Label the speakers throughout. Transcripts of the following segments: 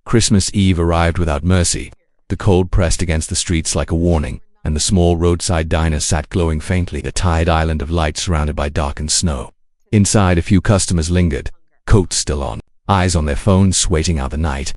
Speaker 1: Christmas Eve arrived without mercy. The cold pressed against the streets like a warning, and the small roadside diner sat glowing faintly, a tired island of light surrounded by darkened snow. Inside, a few customers lingered, coats still on, eyes on their phones, waiting out the night.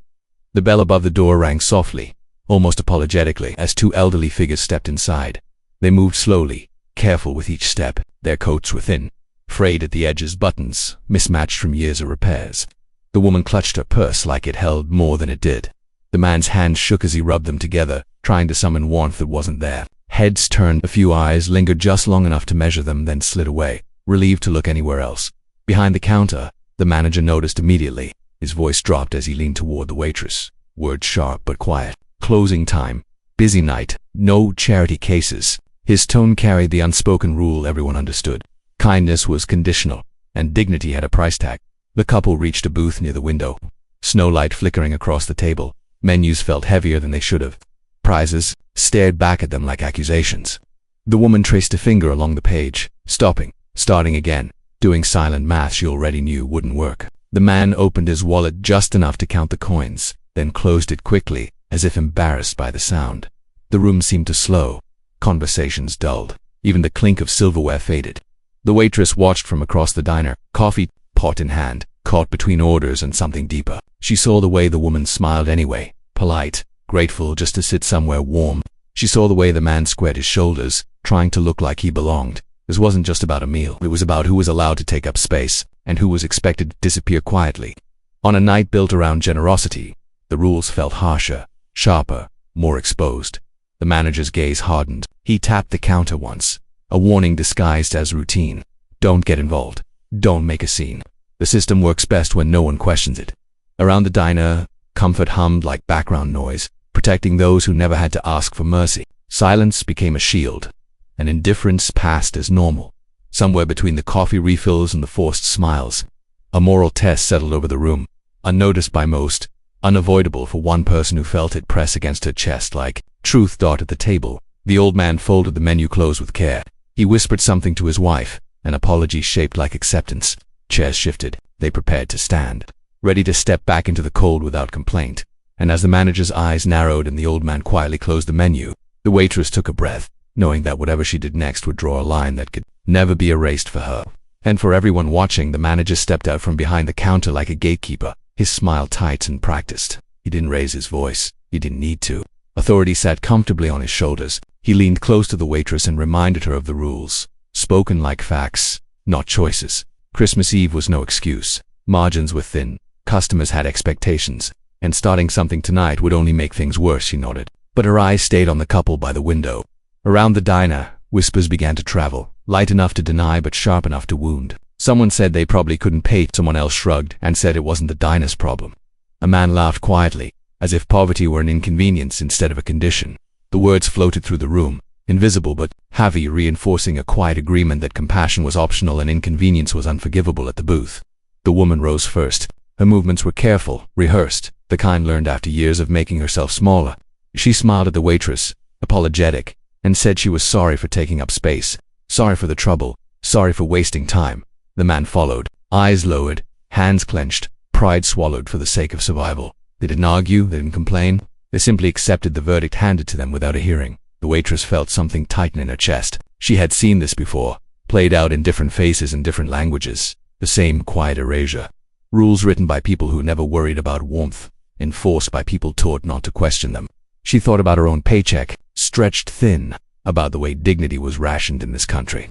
Speaker 1: The bell above the door rang softly, almost apologetically, as two elderly figures stepped inside. They moved slowly, careful with each step. Their coats were thin, frayed at the edges, buttons mismatched from years of repairs. The woman clutched her purse like it held more than it did. The man's hands shook as he rubbed them together, trying to summon warmth that wasn't there. Heads turned, a few eyes lingered just long enough to measure them, then slid away, relieved to look anywhere else. Behind the counter, the manager noticed immediately. His voice dropped as he leaned toward the waitress. Words sharp but quiet. Closing time. Busy night. No charity cases. His tone carried the unspoken rule everyone understood. Kindness was conditional, and dignity had a price tag. The couple reached a booth near the window. Snowlight flickering across the table. Menus felt heavier than they should have. Prizes stared back at them like accusations. The woman traced a finger along the page, stopping, starting again, doing silent math she already knew wouldn't work. The man opened his wallet just enough to count the coins, then closed it quickly, as if embarrassed by the sound. The room seemed to slow. Conversations dulled. Even the clink of silverware faded. The waitress watched from across the diner, coffee pot in hand, caught between orders and something deeper. She saw the way the woman smiled anyway, polite, grateful just to sit somewhere warm. She saw the way the man squared his shoulders, trying to look like he belonged. This wasn't just about a meal. It was about who was allowed to take up space, and who was expected to disappear quietly. On a night built around generosity, the rules felt harsher, sharper, more exposed. The manager's gaze hardened. He tapped the counter once, a warning disguised as routine. Don't get involved. Don't make a scene. The system works best when no one questions it. Around the diner, comfort hummed like background noise, protecting those who never had to ask for mercy. Silence became a shield, and indifference passed as normal. Somewhere between the coffee refills and the forced smiles, a moral test settled over the room, unnoticed by most, unavoidable for one person who felt it press against her chest like truth. At the table, the old man folded the menu close with care. He whispered something to his wife, an apology shaped like acceptance. Chairs shifted. They prepared to stand, ready to step back into the cold without complaint. And as the manager's eyes narrowed and the old man quietly closed the menu, the waitress took a breath, knowing that whatever she did next would draw a line that could never be erased for her. And for everyone watching, the manager stepped out from behind the counter like a gatekeeper, his smile tight and practiced. He didn't raise his voice. He didn't need to. Authority sat comfortably on his shoulders. He leaned close to the waitress and reminded her of the rules, spoken like facts, not choices. Christmas Eve was no excuse. Margins were thin. Customers had expectations, and starting something tonight would only make things worse, she nodded. But her eyes stayed on the couple by the window. Around the diner, whispers began to travel, light enough to deny but sharp enough to wound. Someone said they probably couldn't pay. Someone else shrugged and said it wasn't the diner's problem. A man laughed quietly, as if poverty were an inconvenience instead of a condition. The words floated through the room, invisible but heavy, reinforcing a quiet agreement that compassion was optional and inconvenience was unforgivable at the booth. The woman rose first. Her movements were careful, rehearsed, the kind learned after years of making herself smaller. She smiled at the waitress, apologetic, and said she was sorry for taking up space, sorry for the trouble, sorry for wasting time. The man followed, eyes lowered, hands clenched, pride swallowed for the sake of survival. They didn't argue, they didn't complain. They simply accepted the verdict handed to them without a hearing. The waitress felt something tighten in her chest. She had seen this before, played out in different faces and different languages. The same quiet erasure. Rules written by people who never worried about warmth, enforced by people taught not to question them. She thought about her own paycheck, stretched thin, about the way dignity was rationed in this country.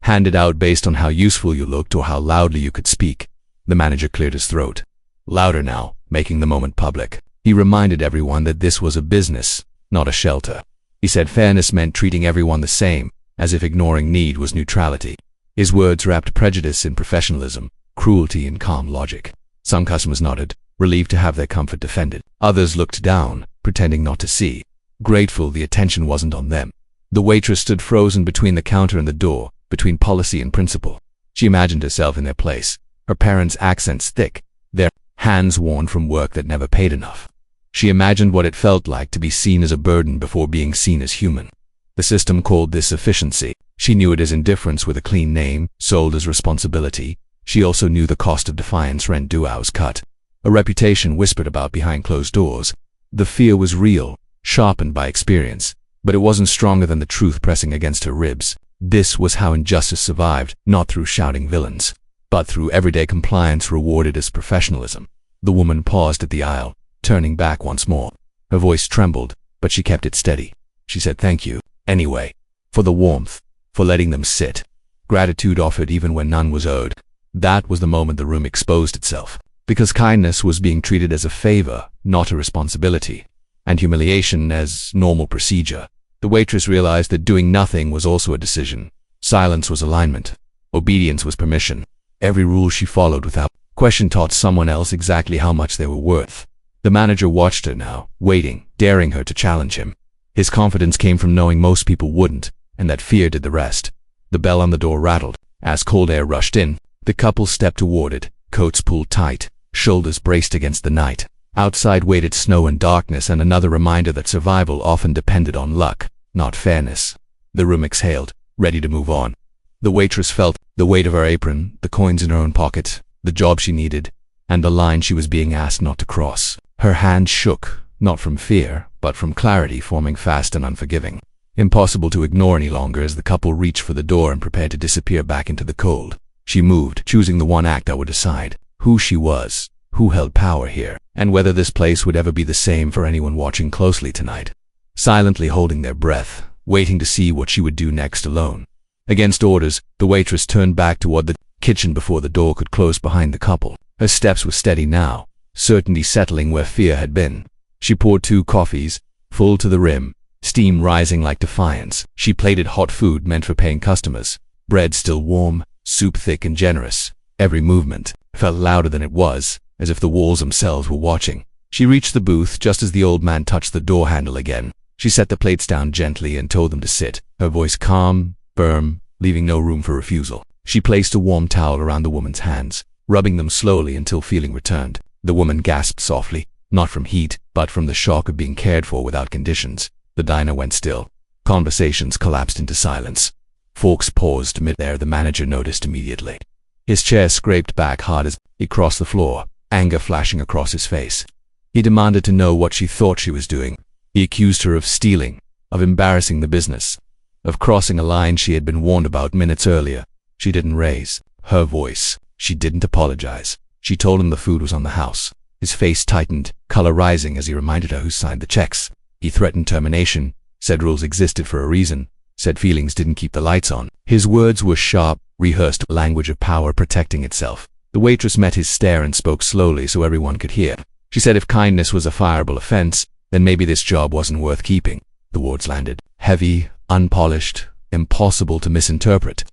Speaker 1: Handed out based on how useful you looked or how loudly you could speak. The manager cleared his throat. Louder now, making the moment public. He reminded everyone that this was a business, not a shelter. He said fairness meant treating everyone the same, as if ignoring need was neutrality. His words wrapped prejudice in professionalism, cruelty in calm logic. Some customers nodded, relieved to have their comfort defended. Others looked down, pretending not to see, grateful the attention wasn't on them. The waitress stood frozen between the counter and the door, between policy and principle. She imagined herself in their place, her parents' accents thick, their hands worn from work that never paid enough. She imagined what it felt like to be seen as a burden before being seen as human. The system called this efficiency. She knew it as indifference with a clean name, sold as responsibility. She also knew the cost of defiance, rent due, hours cut. a reputation whispered about behind closed doors. The fear was real, sharpened by experience, but it wasn't stronger than the truth pressing against her ribs. This was how injustice survived, not through shouting villains, but through everyday compliance rewarded as professionalism. The woman paused at the aisle, turning back once more. Her voice trembled, but she kept it steady. She said thank you, anyway, for the warmth, for letting them sit. Gratitude offered even when none was owed. That was the moment the room exposed itself, because kindness was being treated as a favor, not a responsibility, and humiliation as normal procedure. The waitress realized that doing nothing was also a decision. Silence was alignment. Obedience was permission. Every rule she followed without question taught someone else exactly how much they were worth. The manager watched her now, waiting, daring her to challenge him. His confidence came from knowing most people wouldn't, and that fear did the rest. The bell on the door rattled. As cold air rushed in, the couple stepped toward it, coats pulled tight, shoulders braced against the night. Outside waited snow and darkness, and another reminder that survival often depended on luck, not fairness. The room exhaled, ready to move on. The waitress felt the weight of her apron, the coins in her own pocket, the job she needed, and the line she was being asked not to cross. Her hand shook, not from fear, but from clarity forming fast and unforgiving. Impossible to ignore any longer as the couple reached for the door and prepared to disappear back into the cold. She moved, choosing the one act that would decide who she was, who held power here, and whether this place would ever be the same for anyone watching closely tonight. Silently holding their breath, waiting to see what she would do next alone. Against orders, the waitress turned back toward the kitchen before the door could close behind the couple. Her steps were steady now, certainty settling where fear had been. She poured 2 coffees, full to the rim, steam rising like defiance. She plated hot food meant for paying customers, bread still warm, soup thick and generous. Every movement felt louder than it was, as if the walls themselves were watching. She reached the booth just as the old man touched the door handle again. She set the plates down gently and told them to sit, her voice calm, firm, leaving no room for refusal. She placed a warm towel around the woman's hands, rubbing them slowly until feeling returned. The woman gasped softly, not from heat, but from the shock of being cared for without conditions. The diner went still. Conversations collapsed into silence. Forks paused mid-air. The manager noticed immediately. His chair scraped back hard as he crossed the floor, anger flashing across his face. He demanded to know what she thought she was doing. He accused her of stealing, of embarrassing the business, of crossing a line she had been warned about minutes earlier. She didn't raise her voice. She didn't apologize. She told him the food was on the house. His face tightened, color rising as he reminded her who signed the checks. He threatened termination, said rules existed for a reason, said feelings didn't keep the lights on. His words were sharp, rehearsed language of power protecting itself. The waitress met his stare and spoke slowly so everyone could hear. She said if kindness was a fireable offense, then maybe this job wasn't worth keeping. The words landed, heavy, unpolished, impossible to misinterpret.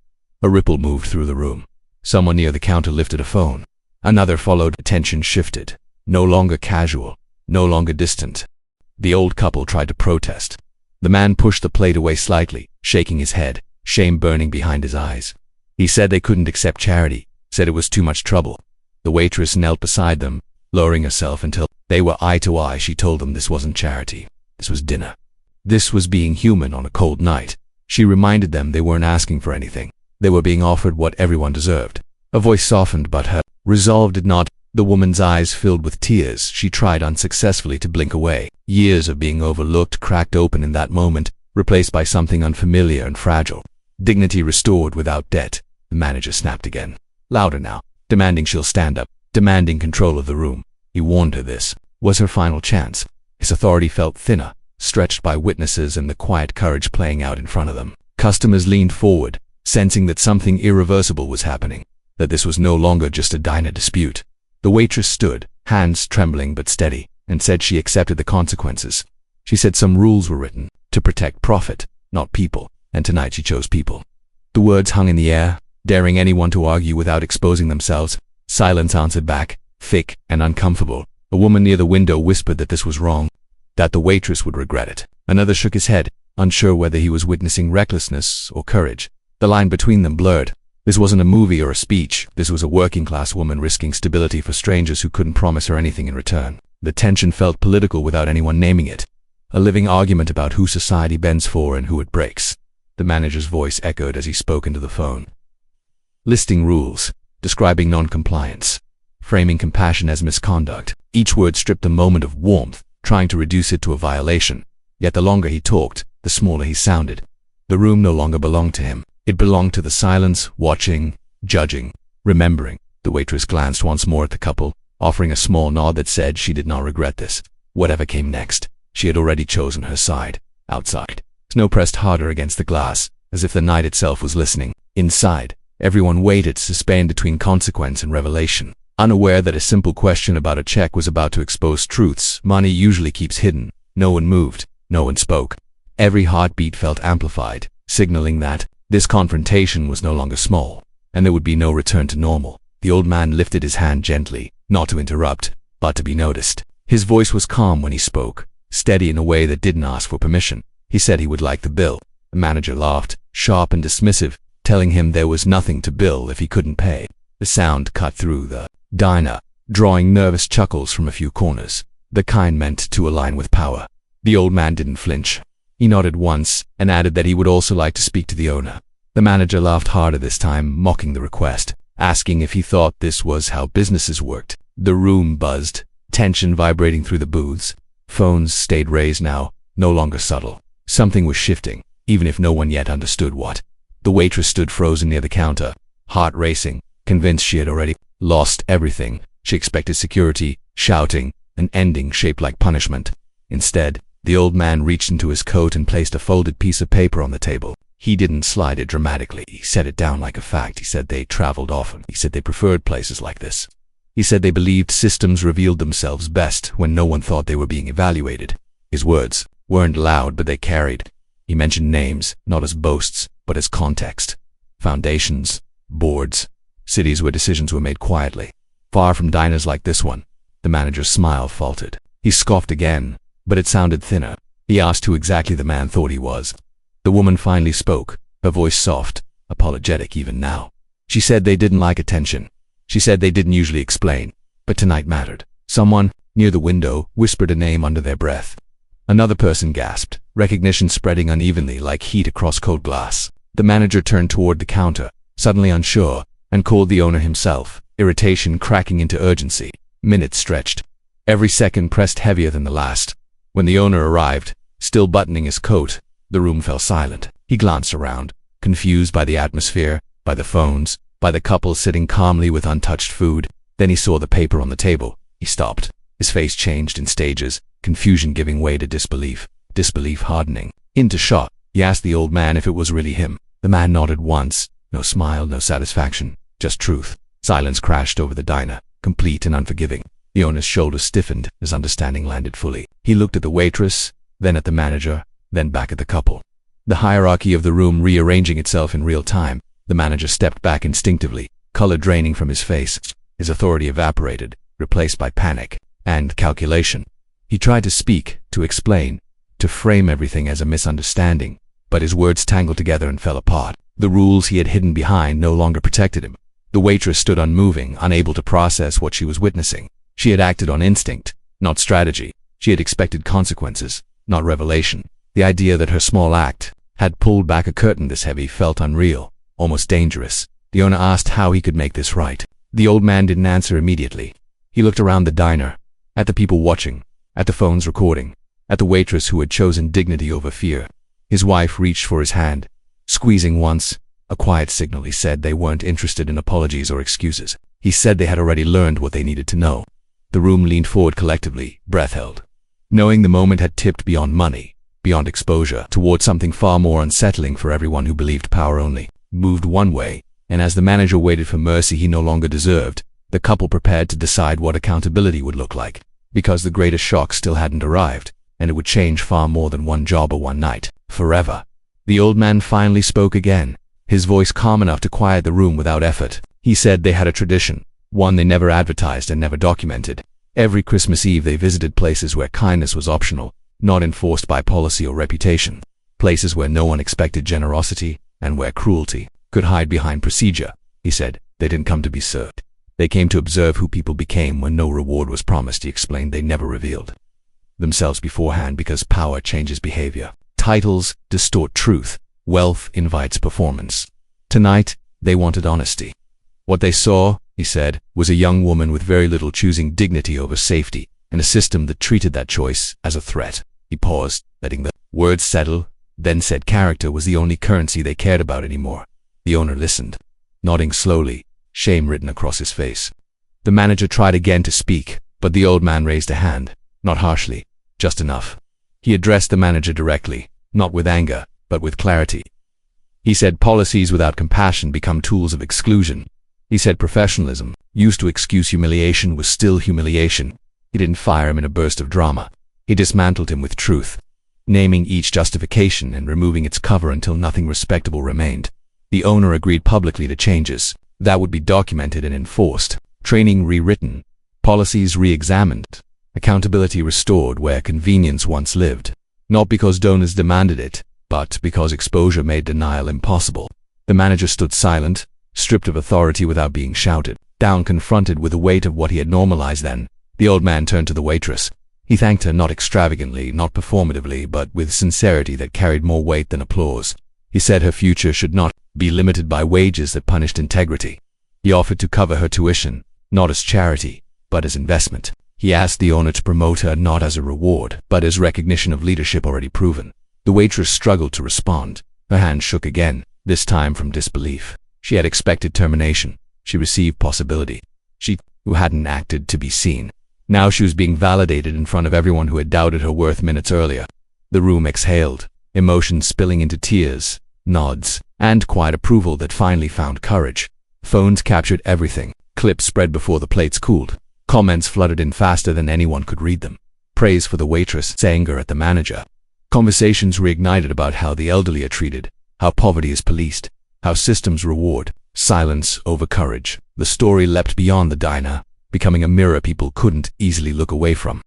Speaker 1: A ripple moved through the room. Someone near the counter lifted a phone. Another followed. Attention shifted. No longer casual, no longer distant. The old couple tried to protest. The man pushed the plate away slightly, shaking his head, shame burning behind his eyes. He said they couldn't accept charity, said it was too much trouble. The waitress knelt beside them, lowering herself until they were eye to eye. She told them this wasn't charity. This was dinner. This was being human on a cold night. She reminded them they weren't asking for anything. They were being offered what everyone deserved. Her voice softened, but her resolve did not. The woman's eyes filled with tears. She tried unsuccessfully to blink away. Years of being overlooked cracked open in that moment, replaced by something unfamiliar and fragile. Dignity restored without debt. The manager snapped again. Louder now, demanding she'll stand up, demanding control of the room. He warned her this was her final chance. His authority felt thinner, stretched by witnesses and the quiet courage playing out in front of them. Customers leaned forward, sensing that something irreversible was happening, that this was no longer just a diner dispute. The waitress stood, hands trembling but steady, and said she accepted the consequences. She said some rules were written to protect profit, not people, and tonight she chose people. The words hung in the air, daring anyone to argue without exposing themselves. Silence answered back, thick and uncomfortable. A woman near the window whispered that this was wrong, that the waitress would regret it. Another shook his head, unsure whether he was witnessing recklessness or courage. The line between them blurred. This wasn't a movie or a speech. This was a working-class woman risking stability for strangers who couldn't promise her anything in return. The tension felt political without anyone naming it. A living argument about who society bends for and who it breaks. The manager's voice echoed as he spoke into the phone. Listing rules, describing non-compliance, framing compassion as misconduct. Each word stripped a moment of warmth, trying to reduce it to a violation. Yet the longer he talked, the smaller he sounded. The room no longer belonged to him. It belonged to the silence, watching, judging, remembering. The waitress glanced once more at the couple, offering a small nod that said she did not regret this. Whatever came next, she had already chosen her side. Outside, snow pressed harder against the glass, as if the night itself was listening. Inside, everyone waited, suspended between consequence and revelation, unaware that a simple question about a check was about to expose truths money usually keeps hidden. No one moved, no one spoke. Every heartbeat felt amplified, signaling that this confrontation was no longer small, and there would be no return to normal. The old man lifted his hand gently, not to interrupt, but to be noticed. His voice was calm when he spoke, steady in a way that didn't ask for permission. He said he would like the bill. The manager laughed, sharp and dismissive, telling him there was nothing to bill if he couldn't pay. The sound cut through the diner, drawing nervous chuckles from a few corners, the kind meant to align with power. The old man didn't flinch. He nodded once and added that he would also like to speak to the owner. The manager laughed harder this time, mocking the request, asking if he thought this was how businesses worked. The room buzzed, tension vibrating through the booths. Phones stayed raised now, no longer subtle. Something was shifting, even if no one yet understood what. The waitress stood frozen near the counter, heart racing, convinced she had already lost everything. She expected security, shouting, an ending shaped like punishment. Instead, the old man reached into his coat and placed a folded piece of paper on the table. He didn't slide it dramatically. He set it down like a fact. He said they traveled often. He said they preferred places like this. He said they believed systems revealed themselves best when no one thought they were being evaluated. His words weren't loud, but they carried. He mentioned names, not as boasts, but as context. Foundations, boards, cities where decisions were made quietly. Far from diners like this one. The manager's smile faltered. He scoffed again, but it sounded thinner. He asked who exactly the man thought he was. The woman finally spoke, her voice soft, apologetic even now. She said they didn't like attention. She said they didn't usually explain, but tonight mattered. Someone, near the window, whispered a name under their breath. Another person gasped, recognition spreading unevenly like heat across cold glass. The manager turned toward the counter, suddenly unsure, and called the owner himself, irritation cracking into urgency. Minutes stretched. Every second pressed heavier than the last. When the owner arrived, still buttoning his coat, the room fell silent. He glanced around, confused by the atmosphere, by the phones, by the couple sitting calmly with untouched food. Then he saw the paper on the table. He stopped. His face changed in stages, confusion giving way to disbelief, disbelief hardening into shock. He asked the old man if it was really him. The man nodded once, no smile, no satisfaction, just truth. Silence crashed over the diner, complete and unforgiving. The owner's shoulders stiffened as understanding landed fully. He looked at the waitress, then at the manager, then back at the couple. The hierarchy of the room rearranging itself in real time. The manager stepped back instinctively, color draining from his face. His authority evaporated, replaced by panic and calculation. He tried to speak, to explain, to frame everything as a misunderstanding, but his words tangled together and fell apart. The rules he had hidden behind no longer protected him. The waitress stood unmoving, unable to process what she was witnessing. She had acted on instinct, not strategy. She had expected consequences, not revelation. The idea that her small act had pulled back a curtain this heavy felt unreal, almost dangerous. The owner asked how he could make this right. The old man didn't answer immediately. He looked around the diner, at the people watching, at the phones recording, at the waitress who had chosen dignity over fear. His wife reached for his hand, squeezing once, a quiet signal. He said they weren't interested in apologies or excuses. He said they had already learned what they needed to know. The room leaned forward collectively, breath held, knowing the moment had tipped beyond money, beyond exposure, toward something far more unsettling for everyone who believed power only moved one way. And as the manager waited for mercy he no longer deserved, the couple prepared to decide what accountability would look like, because the greatest shock still hadn't arrived, and it would change far more than one job or one night, forever. The old man finally spoke again, his voice calm enough to quiet the room without effort. He said they had a tradition, one they never advertised and never documented. Every Christmas Eve they visited places where kindness was optional, not enforced by policy or reputation. Places where no one expected generosity, and where cruelty could hide behind procedure. He said they didn't come to be served. They came to observe who people became when no reward was promised. He explained they never revealed themselves beforehand because power changes behavior. Titles distort truth. Wealth invites performance. Tonight, they wanted honesty. What they saw, he said, was a young woman with very little, choosing dignity over safety, and a system that treated that choice as a threat. He paused, letting the words settle, then said character was the only currency they cared about anymore. The owner listened, nodding slowly, shame written across his face. The manager tried again to speak, but the old man raised a hand, not harshly, just enough. He addressed the manager directly, not with anger, but with clarity. He said policies without compassion become tools of exclusion. He said professionalism, used to excuse humiliation, was still humiliation. He didn't fire him in a burst of drama. He dismantled him with truth, naming each justification and removing its cover until nothing respectable remained. The owner agreed publicly to changes that would be documented and enforced, training rewritten, policies re-examined, accountability restored where convenience once lived, not because donors demanded it, but because exposure made denial impossible. The manager stood silent, stripped of authority without being shouted down, confronted with the weight of what he had normalized. Then the old man turned to the waitress. He thanked her, not extravagantly, not performatively, but with sincerity that carried more weight than applause. He said her future should not be limited by wages that punished integrity. He offered to cover her tuition, not as charity, but as investment. He asked the owner to promote her not as a reward, but as recognition of leadership already proven. The waitress struggled to respond. Her hand shook again, this time from disbelief. She had expected termination. She received possibility. She, who hadn't acted to be seen. Now she was being validated in front of everyone who had doubted her worth minutes earlier. The room exhaled, emotions spilling into tears, nods, and quiet approval that finally found courage. Phones captured everything. Clips spread before the plates cooled. Comments flooded in faster than anyone could read them. Praise for the waitress, anger at the manager. Conversations reignited about how the elderly are treated, how poverty is policed, how systems reward silence over courage. The story leapt beyond the diner, becoming a mirror people couldn't easily look away from.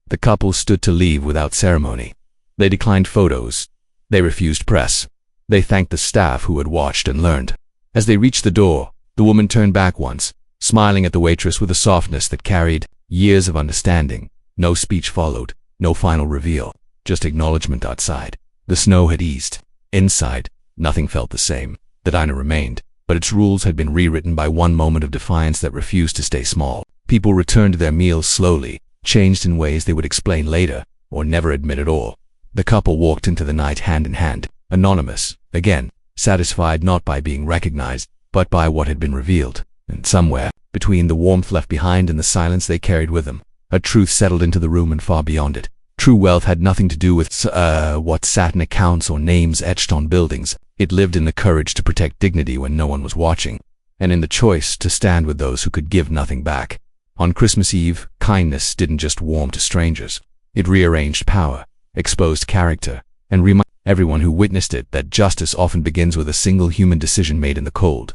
Speaker 1: The couple stood to leave without ceremony. They declined photos. They refused press. They thanked the staff who had watched and learned. As they reached the door, the woman turned back once, smiling at the waitress with a softness that carried years of understanding. No speech followed, no final reveal, just acknowledgement outside. The snow had eased. Inside, nothing felt the same. The diner remained, but its rules had been rewritten by one moment of defiance that refused to stay small. People returned to their meals slowly, changed in ways they would explain later, or never admit at all. The couple walked into the night hand in hand, anonymous, again, satisfied not by being recognized, but by what had been revealed. And somewhere, between the warmth left behind and the silence they carried with them, a truth settled into the room and far beyond it. True wealth had nothing to do with what sat in accounts or names etched on buildings. It lived in the courage to protect dignity when no one was watching, and in the choice to stand with those who could give nothing back. On Christmas Eve, kindness didn't just warm to strangers. It rearranged power, exposed character, and reminded everyone who witnessed it that justice often begins with a single human decision made in the cold.